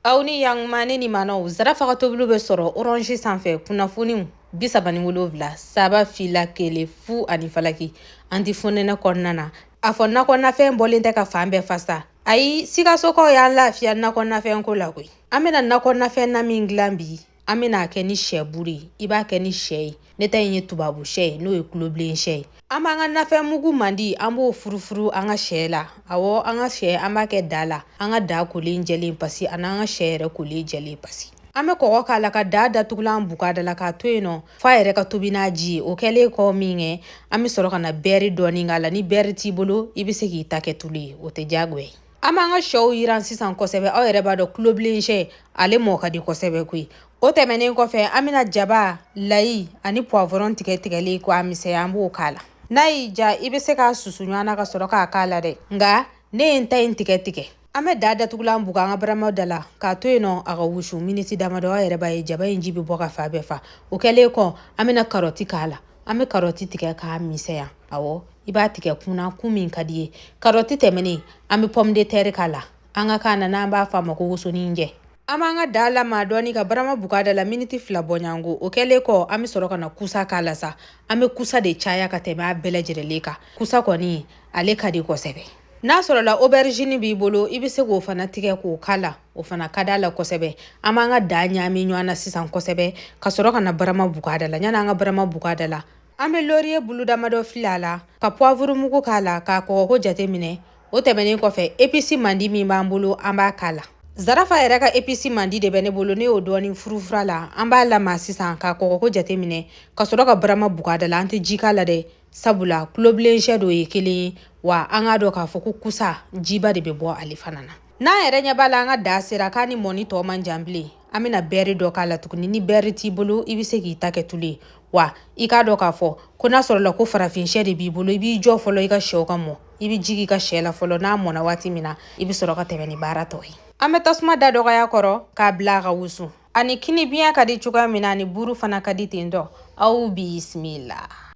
Aw ni yang mane ni manaw zara faga tobulu be sɔrɔ orange sanfɛ kunnafoniw 37 saba fila kele fu ani falaki anti fonɛnɛ kɔnɔna na a fɔ nakɔnafɛn bɔlen tɛ ka fan bɛɛ fasa ayi sikasɔkaw y'an lafiya nakɔnafɛn ko la koyi an bena nakɔnafɛn na min gilan bi an bena kɛ ni sɛ buri i b'a kɛ ni sɛ ye ne ta ye tubabu sɛ ye n'o ye kulobilen sɛ ye an b'an ka nafɛn mugu mandi an b'o furufuru an ka sɛ la awɔ an ka sɛ an b'a kɛ da la an ka da kolen jɛlen pasi ani an ka sɛ yɛrɛ kolen jɛlen pasi an be kɔgɔ k'a la ka da datugulan bugada la k'a to yen nɔ f'a yɛrɛ ka tobi n'a ji ye o kɛlen kɔ min kɛ an be sɔrɔ ka na bɛri dɔɔni k'a la ni bɛri t'i bolo i be se k'i ta kɛ tulu ye o tɛ diyagoya ye an b'an ka sɛw yiran sisan kosɛbɛ aw yɛrɛ b'a dɔn kulobilen sɛ ale mɔ ka di kosɛbɛ koyi o tɛmɛnen kɔfɛ an bena jaba layi ani poivron tigɛtigɛlen ko a misɛya an b'o k'a la n'a y'i ja i be se k'a susu ɲɔgɔn na ka sɔrɔ k'a k'a la dɛ nga ne ye n ta in tigɛ an be da datugulan buga an ka barama da la k'a to yen nɔ a ka wusu miniti damadɔ aw yɛrɛ b'a ye jaba in ji be bɔ ka fa bɛɛ fa o kɛlen kɔ an bena karɔti k'a la an be karɔti tigɛ k'a misɛya awɔ i b'a tigɛ kunna kun min ka di ye karɔti tɛmɛnen an be pomme de terre k'a la an ka kan na n'an b'a f'a ma ko wosonin jɛ an b'an ka da lama dɔɔni ka barama bugada la miniti 2 bɔɲango o kɛlen kɔ an be sɔrɔ ka na kusa k'a la sa an be kusa de caya ka tɛmɛ a bɛɛ lajɛlenlen kan kusa kɔni ale ka di kosɛbɛ n'a sɔrɔla aubergine b'i bolo i be se k'o fana tigɛ k'o k'a la o fana ka d'a la kosɛbɛ an b'an ka da ɲaami ɲɔgɔn na sisan kosɛbɛ ka sɔrɔ ka na barama bugada la ɲan'an ka barama bugada la an be laurier bulu damadɔ fili a la ka poivre mugu k'a la k'a kɔgɔko jate minɛ o tɛmɛnen kɔfɛ episi mandi min b'an bolo an b'a k'a la zarafa yɛrɛ ka episi mandi de bɛ ne bolo ne y'o dɔɔni furufura la an b'a lama sisan k'a kɔgɔko jate minɛ ka sɔrɔ ka barama bugada la an tɛ ji k'a la dɛ sabula kulobilen sɛ dɔ ye kelen ye wa an k'a dɔn k'a fɔ ko kusa jiba de bɛ bɔ ale fana na n'an yɛrɛ ɲɛ b'a la an ka da sera k'a ni mɔni tɔ man jan bilen an bena bɛri dɔ k'a la tuguni ni bɛri t'i bolo i be se k'i ta kɛ tulu ye wa i k'a dɔn k'a fɔ ko n'a sɔrɔla ko farafin sɛ de b'i bolo i b'i jɔ fɔlɔ i ka sɛw ka mɔ i be jigi ka sɛ la fɔlɔ n'a mɔna waati min na i be sɔrɔ ka tɛmɛ ni baara tɔ ye an be tasuma da dɔgɔya kɔrɔ k'a bila a ka wusu ani kini biɲɛ ka di cogoya min na ani buru fana ka di ten dɔ aw bisimila